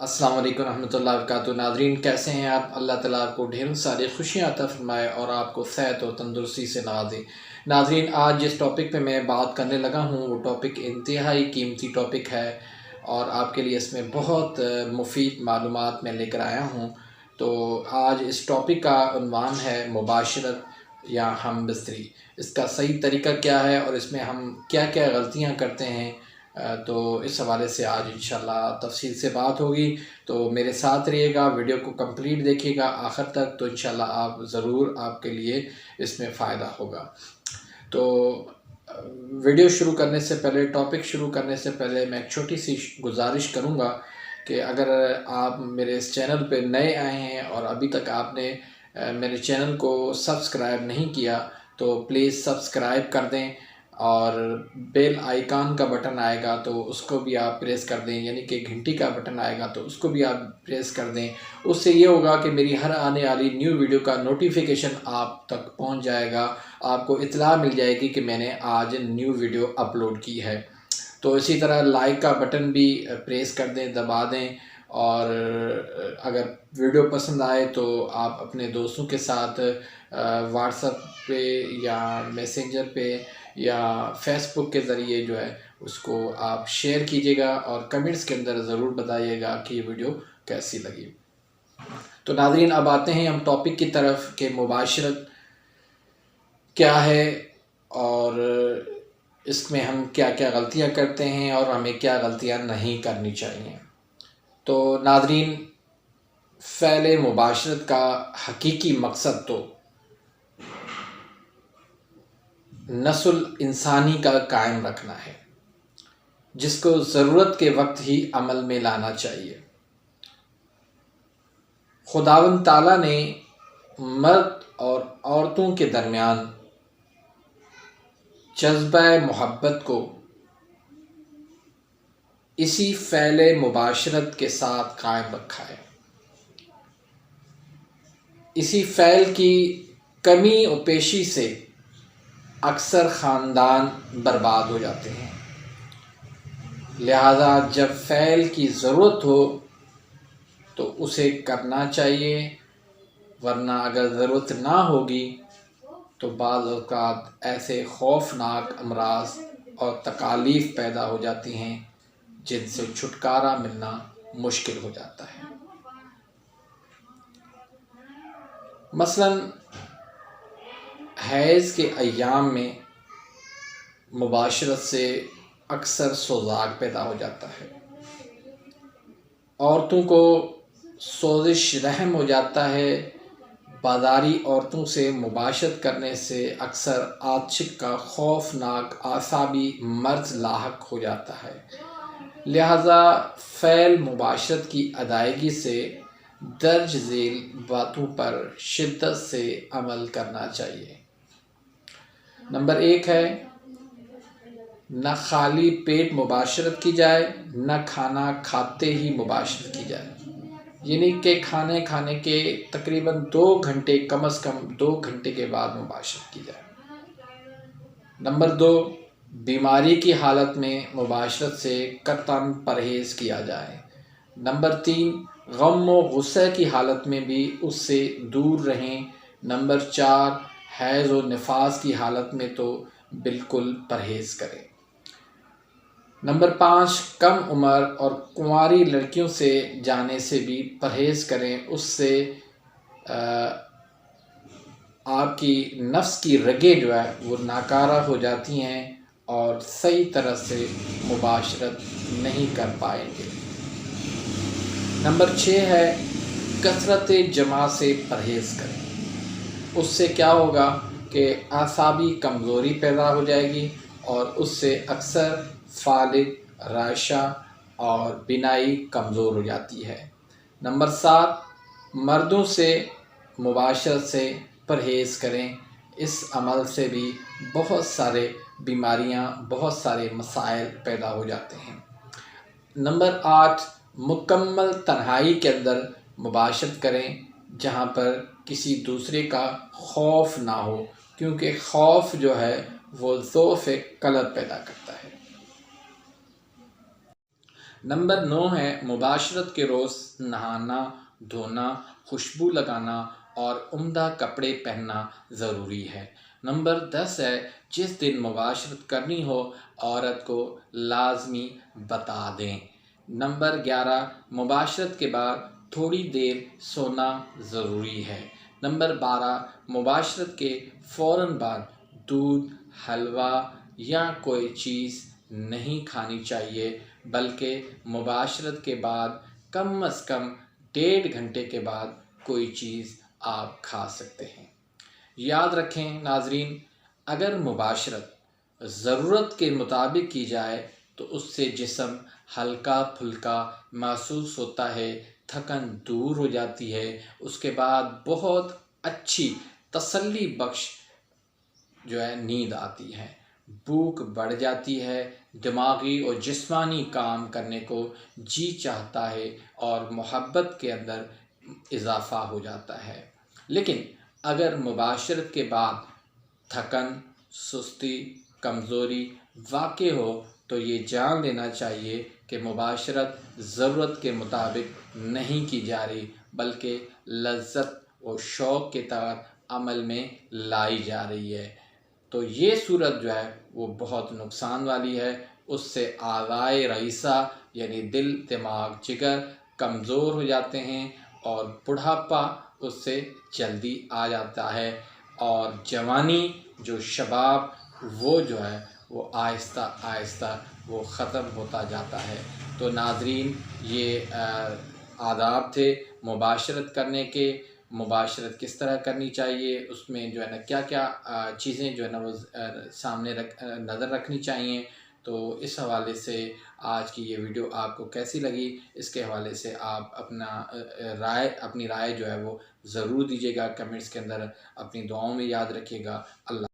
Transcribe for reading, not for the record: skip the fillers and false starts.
السلام علیکم ورحمۃ اللہ وبرکاتہ۔ ناظرین کیسے ہیں آپ؟ اللہ تعالیٰ آپ کو ڈھیروں ساری خوشیاں عطا فرمائے اور آپ کو صحت و تندرستی سے نوازے۔ ناظرین آج جس ٹاپک پہ میں بات کرنے لگا ہوں وہ ٹاپک انتہائی قیمتی ٹاپک ہے اور آپ کے لیے اس میں بہت مفید معلومات میں لے کر آیا ہوں۔ تو آج اس ٹاپک کا عنوان ہے مباشرت یا ہم بستری۔ اس کا صحیح طریقہ کیا ہے اور اس میں ہم کیا کیا غلطیاں کرتے ہیں، تو اس حوالے سے آج انشاءاللہ تفصیل سے بات ہوگی۔ تو میرے ساتھ رہیے گا، ویڈیو کو کمپلیٹ دیکھیے گا آخر تک، تو انشاءاللہ آپ کے لیے اس میں فائدہ ہوگا۔ تو ویڈیو شروع کرنے سے پہلے، ٹاپک شروع کرنے سے پہلے میں ایک چھوٹی سی گزارش کروں گا کہ اگر آپ میرے اس چینل پہ نئے آئے ہیں اور ابھی تک آپ نے میرے چینل کو سبسکرائب نہیں کیا تو پلیز سبسکرائب کر دیں، اور بیل آئیکن کا بٹن آئے گا تو اس کو بھی آپ پریس کر دیں، یعنی کہ گھنٹی کا بٹن آئے گا تو اس کو بھی آپ پریس کر دیں۔ اس سے یہ ہوگا کہ میری ہر آنے والی نیو ویڈیو کا نوٹیفیکیشن آپ تک پہنچ جائے گا، آپ کو اطلاع مل جائے گی کہ میں نے آج نیو ویڈیو اپلوڈ کی ہے۔ تو اسی طرح لائک کا بٹن بھی پریس کر دیں، دبا دیں، اور اگر ویڈیو پسند آئے تو آپ اپنے دوستوں کے ساتھ واٹس ایپ پہ یا میسنجر پہ یا فیس بک کے ذریعے جو ہے اس کو آپ شیئر کیجیے گا، اور کمنٹس کے اندر ضرور بتائیے گا کہ یہ ویڈیو کیسی لگی۔ تو ناظرین اب آتے ہیں ہم ٹاپک کی طرف کہ مباشرت کیا ہے اور اس میں ہم کیا کیا غلطیاں کرتے ہیں اور ہمیں کیا غلطیاں نہیں کرنی چاہیے۔ تو ناظرین فعل مباشرت کا حقیقی مقصد تو نسل انسانی کا قائم رکھنا ہے، جس کو ضرورت کے وقت ہی عمل میں لانا چاہیے۔ خداوند تعالیٰ نے مرد اور عورتوں کے درمیان جذبہ محبت کو اسی فعل مباشرت کے ساتھ قائم رکھا ہے۔ اسی فعل کی کمی و پیشی سے اکثر خاندان برباد ہو جاتے ہیں، لہذا جب فعل کی ضرورت ہو تو اسے کرنا چاہیے، ورنہ اگر ضرورت نہ ہوگی تو بعض اوقات ایسے خوفناک امراض اور تکالیف پیدا ہو جاتی ہیں جن سے چھٹکارا ملنا مشکل ہو جاتا ہے۔ مثلاً حیض کے ایام میں مباشرت سے اکثر سوزاک پیدا ہو جاتا ہے، عورتوں کو سوزش رحم ہو جاتا ہے۔ بازاری عورتوں سے مباشرت کرنے سے اکثر عاشق کا خوفناک اعصابی مرض لاحق ہو جاتا ہے، لہذا فعل مباشرت کی ادائیگی سے درج ذیل باتوں پر شدت سے عمل کرنا چاہیے۔ نمبر 1 ہے، نہ خالی پیٹ مباشرت کی جائے، نہ کھانا کھاتے ہی مباشرت کی جائے، یعنی کہ کھانے کے تقریباً 2 گھنٹے، کم از کم 2 گھنٹے کے بعد مباشرت کی جائے۔ نمبر 2، بیماری کی حالت میں مباشرت سے قطعاً پرہیز کیا جائے۔ نمبر 3، غم و غصے کی حالت میں بھی اس سے دور رہیں۔ نمبر 4، حیض و نفاس کی حالت میں تو بالکل پرہیز کریں۔ نمبر 5، کم عمر اور کنواری لڑکیوں سے جانے سے بھی پرہیز کریں، اس سے آپ کی نفس کی رگیں جو ہے وہ ناکارہ ہو جاتی ہیں اور صحیح طرح سے مباشرت نہیں کر پائیں گے۔ نمبر 6 ہے، کثرت جماع سے پرہیز کریں۔ اس سے کیا ہوگا کہ اعصابی کمزوری پیدا ہو جائے گی اور اس سے اکثر فالج، رائشہ اور بینائی کمزور ہو جاتی ہے۔ نمبر 7، مردوں سے مباشرت سے پرہیز کریں، اس عمل سے بھی بہت سارے بیماریاں، بہت سارے مسائل پیدا ہو جاتے ہیں۔ نمبر 8، مکمل تنہائی کے اندر مباشرت کریں جہاں پر کسی دوسرے کا خوف نہ ہو، کیونکہ خوف جو ہے وہ ضعف قلب پیدا کرتا ہے۔ نمبر 9 ہے مباشرت کے روز نہانا دھونا، خوشبو لگانا اور عمدہ کپڑے پہننا ضروری ہے۔ نمبر 10 ہے جس دن مباشرت کرنی ہو عورت کو لازمی بتا دیں۔ نمبر 11 مباشرت کے بعد تھوڑی دیر سونا ضروری ہے۔ نمبر 12 مباشرت کے فوراً بعد دودھ، حلوہ یا کوئی چیز نہیں کھانی چاہیے، بلکہ مباشرت کے بعد کم از کم 1.5 گھنٹے کے بعد کوئی چیز آپ کھا سکتے ہیں۔ یاد رکھیں ناظرین، اگر مباشرت ضرورت کے مطابق کی جائے تو اس سے جسم ہلکا پھلکا محسوس ہوتا ہے، تھکن دور ہو جاتی ہے، اس کے بعد بہت اچھی تسلی بخش نیند آتی ہے، بھوک بڑھ جاتی ہے، دماغی اور جسمانی کام کرنے کو جی چاہتا ہے اور محبت کے اندر اضافہ ہو جاتا ہے۔ لیکن اگر مباشرت کے بعد تھکن، سستی، کمزوری واقع ہو تو یہ جان لینا چاہیے کہ مباشرت ضرورت کے مطابق نہیں کی جا رہی، بلکہ لذت اور شوق کے تحت عمل میں لائی جا رہی ہے۔ تو یہ صورت وہ بہت نقصان والی ہے، اس سے اعضائے رئیسہ یعنی دل، دماغ، جگر کمزور ہو جاتے ہیں اور بڑھاپا اس سے جلدی آ جاتا ہے، اور جوانی جو شباب وہ آہستہ آہستہ وہ ختم ہوتا جاتا ہے۔ تو ناظرین، یہ آداب تھے مباشرت کرنے کے۔ مباشرت کس طرح کرنی چاہیے، اس میں کیا کیا چیزیں وہ سامنے نظر رکھنی چاہیے۔ تو اس حوالے سے آج کی یہ ویڈیو آپ کو کیسی لگی، اس کے حوالے سے آپ اپنی رائے وہ ضرور دیجیے گا کمنٹس کے اندر۔ اپنی دعاؤں میں یاد رکھیے گا۔ اللہ